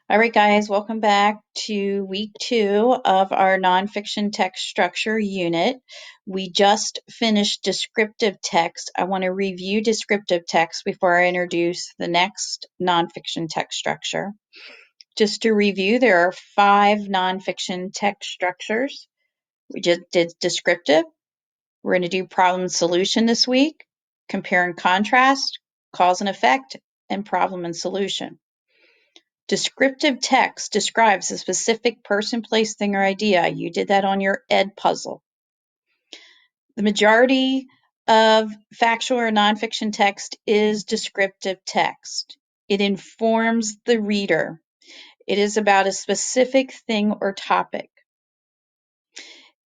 All right, guys, welcome back to week 2 of our nonfiction text structure unit. We just finished descriptive text. I want to review descriptive text before I introduce the next nonfiction text structure. Just to review, there are 5 nonfiction text structures. We just did descriptive. We're going to do problem and solution this week, compare and contrast, cause and effect, and problem and solution. Descriptive text describes a specific person, place, thing, or idea. You did that on your Edpuzzle. The majority of factual or nonfiction text is descriptive text. It informs the reader. It is about a specific thing or topic.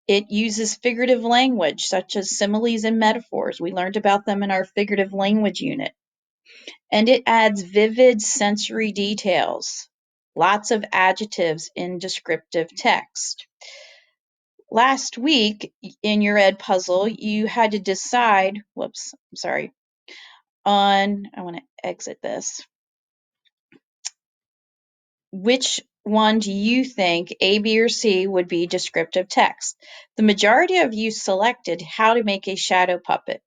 It uses figurative language, such as similes and metaphors. We learned about them in our figurative language unit. And it adds vivid sensory details. Lots of adjectives in descriptive text. Last week in your Edpuzzle, you had to decide, I want to exit this. Which one do you think, A, B, or C, would be descriptive text? The majority of you selected how to make a shadow puppet.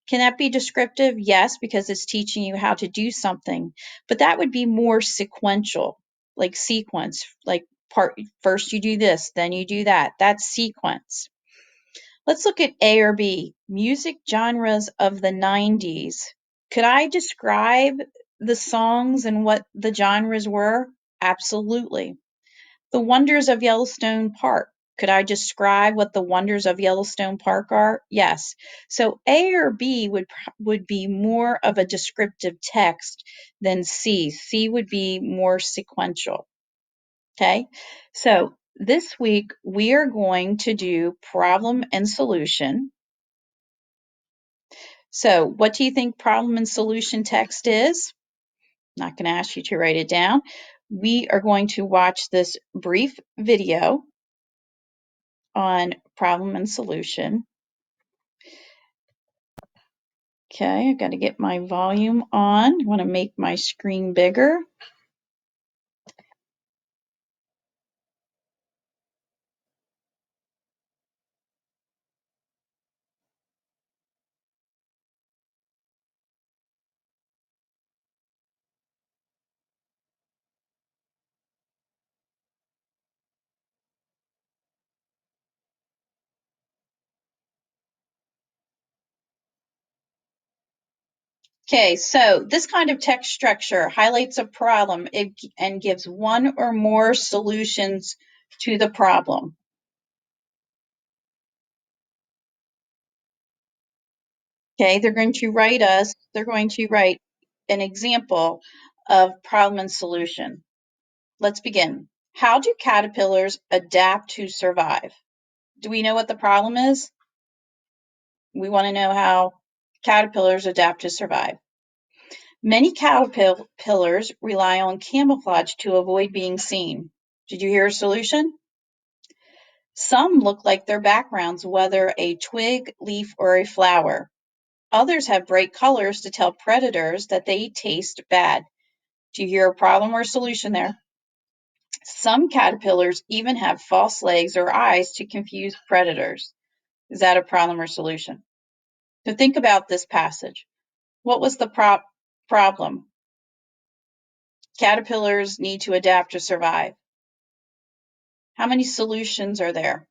Can that be descriptive? Yes, because it's teaching you how to do something, but that would be more sequential, like sequence, like first you do this, then you do that. That's sequence. Let's look at A or B, music genres of the 90s. Could I describe the songs and what the genres were? Absolutely. The Wonders of Yellowstone Park. Could I describe what the wonders of Yellowstone Park are? Yes. So A or B would be more of a descriptive text than C. C would be more sequential. Okay. So this week we are going to do problem and solution. So what do you think problem and solution text is? I'm not going to ask you to write it down. We are going to watch this brief video on problem and solution. Okay, I've got to get my volume on. I want to make my screen bigger. Okay, so this kind of text structure highlights a problem and gives one or more solutions to the problem. Okay, they're going to write an example of problem and solution. Let's begin. How do caterpillars adapt to survive? Do we know what the problem is? We want to know how caterpillars adapt to survive. Many caterpillars rely on camouflage to avoid being seen. Did you hear a solution? Some look like their backgrounds, whether a twig, leaf, or a flower. Others have bright colors to tell predators that they taste bad. Do you hear a problem or solution there? Some caterpillars even have false legs or eyes to confuse predators. Is that a problem or solution? So think about this passage. What was the problem? Caterpillars need to adapt to survive. How many solutions are there?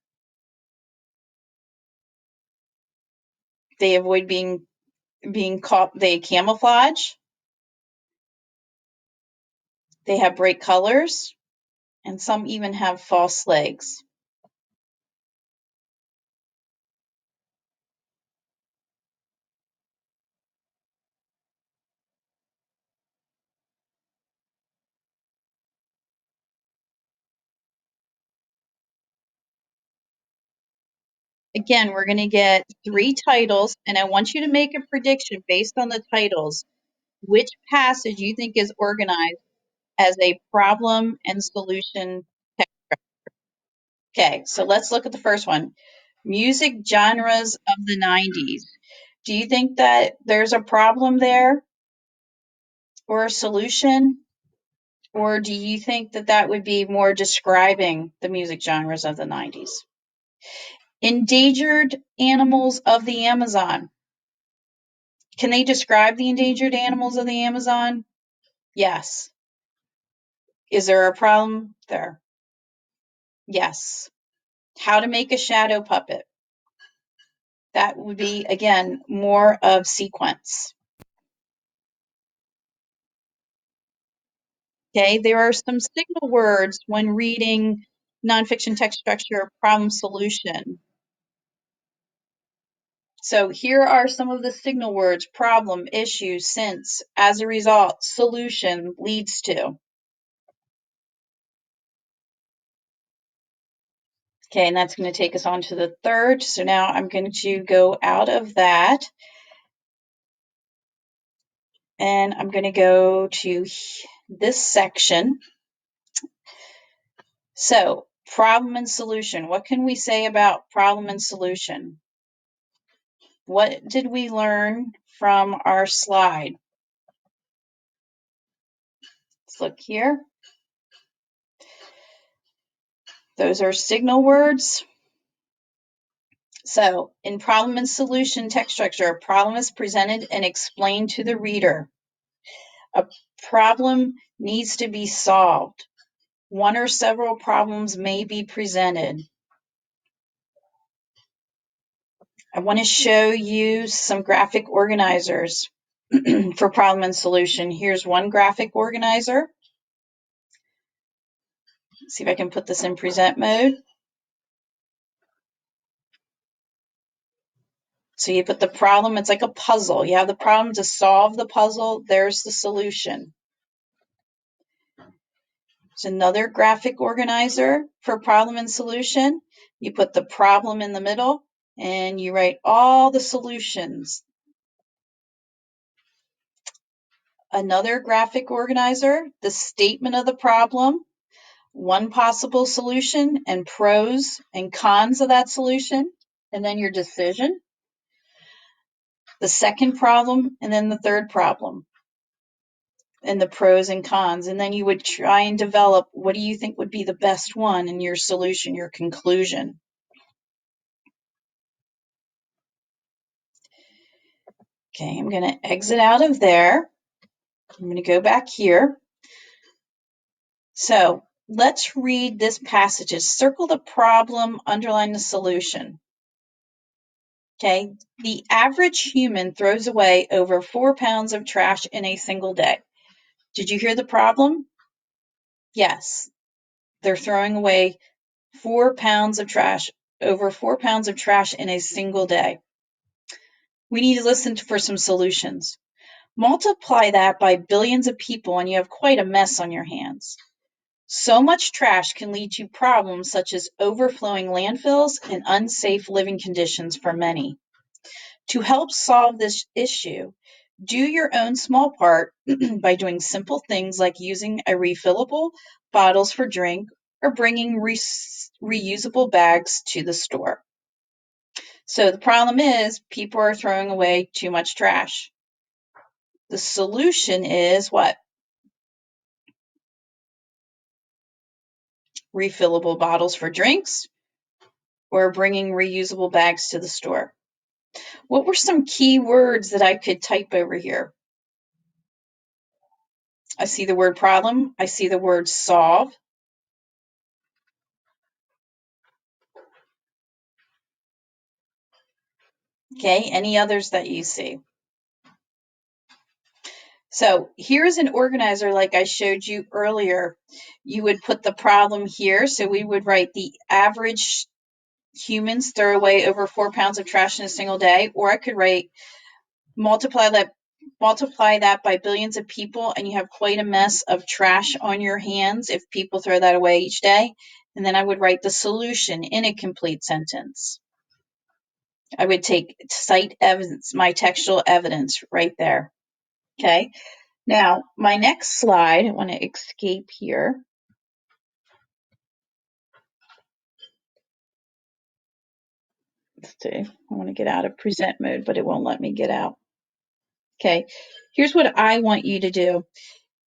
They avoid being caught. They camouflage. They have bright colors, and some even have false legs. Again, we're going to get 3 titles, and I want you to make a prediction based on the titles. Which passage you think is organized as a problem and solution text? Okay, so let's look at the first one. Music genres of the 90s. Do you think that there's a problem there or a solution? Or do you think that that would be more describing the music genres of the 90s? Endangered animals of the Amazon. Can they describe the endangered animals of the Amazon? Yes. Is there a problem there? Yes. How to make a shadow puppet. That would be, again, more of sequence. Okay, there are some signal words when reading nonfiction text structure problem solution. So here are some of the signal words: problem, issue, since, as a result, solution, leads to. Okay, and that's going to take us on to the third. So now I'm going to go out of that. And I'm going to go to this section. So, problem and solution. What can we say about problem and solution? What did we learn from our slide? Let's look here. Those are signal words. So, in problem and solution text structure, a problem is presented and explained to the reader. A problem needs to be solved. One or several problems may be presented. I want to show you some graphic organizers for problem and solution. Here's one graphic organizer. Let's see if I can put this in present mode. So you put the problem, it's like a puzzle. You have the problem to solve the puzzle, there's the solution. There's another graphic organizer for problem and solution. You put the problem in the middle and you write all the solutions. Another graphic organizer, the statement of the problem, one possible solution and pros and cons of that solution, and then your decision, the second problem, and then the third problem, and the pros and cons. And then you would try and develop what do you think would be the best one in your solution, your conclusion. Okay, I'm going to exit out of there. I'm going to go back here. So let's read this passage. Circle the problem, underline the solution. Okay, the average human throws away over 4 pounds of trash in a single day. Did you hear the problem? Yes, they're throwing away 4 pounds of trash, over 4 pounds of trash in a single day. We need to listen for some solutions. Multiply that by billions of people and you have quite a mess on your hands. So much trash can lead to problems such as overflowing landfills and unsafe living conditions for many. To help solve this issue, do your own small part by doing simple things like using a refillable bottles for drink or bringing reusable bags to the store. So the problem is people are throwing away too much trash. The solution is what? Refillable bottles for drinks or bringing reusable bags to the store. What were some key words that I could type over here? I see the word problem. I see the word solve. Okay, any others that you see? So here's an organizer like I showed you earlier. You would put the problem here. So we would write the average humans throw away over 4 pounds of trash in a single day, or I could write multiply that by billions of people and you have quite a mess of trash on your hands if people throw that away each day. And then I would write the solution in a complete sentence. I would cite evidence, my textual evidence right there. Okay. Now, my next slide, I want to escape here. Let's see. I want to get out of present mode, but it won't let me get out. Okay. Here's what I want you to do.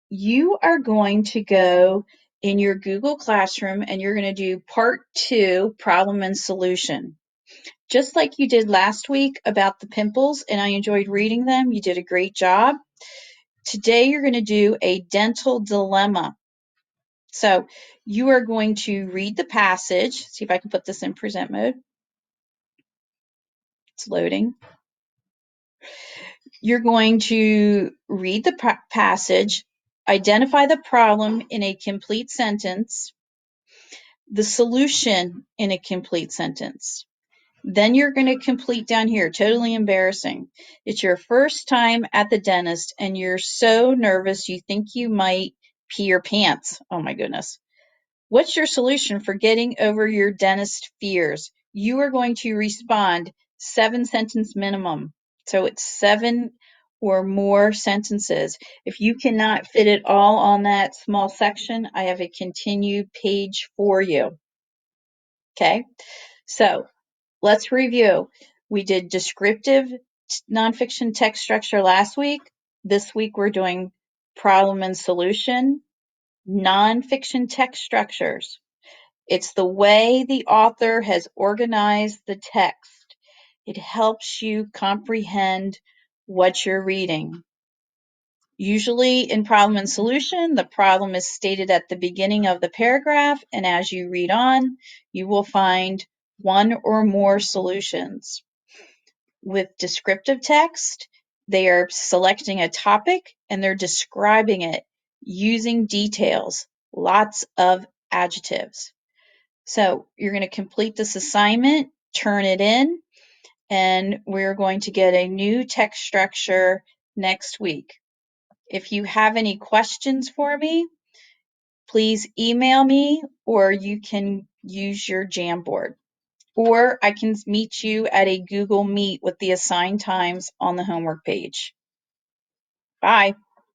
you are going to go in your Google Classroom and you're going to do part 2, problem and solution. Just like you did last week about the pimples, and I enjoyed reading them. You did a great job. Today you're going to do a dental dilemma. So you are going to read the passage. See if I can put this in present mode. It's loading. You're going to read the passage, identify the problem in a complete sentence, the solution in a complete sentence. Then you're going to complete down here, totally embarrassing. It's your first time at the dentist and you're so nervous you think you might pee your pants. Oh my goodness. What's your solution for getting over your dentist fears? You are going to respond 7-sentence minimum. So it's 7 or more sentences. If you cannot fit it all on that small section, I have a continued page for you. Okay, so let's review. We did descriptive nonfiction text structure last week. This week we're doing problem and solution, nonfiction text structures. It's the way the author has organized the text. It helps you comprehend what you're reading. Usually in problem and solution, the problem is stated at the beginning of the paragraph, and as you read on, you will find one or more solutions. With descriptive text, they are selecting a topic and they're describing it using details, lots of adjectives. So you're going to complete this assignment, turn it in, and we're going to get a new text structure next week. If you have any questions for me, please email me or you can use your Jamboard. Or I can meet you at a Google Meet with the assigned times on the homework page. Bye.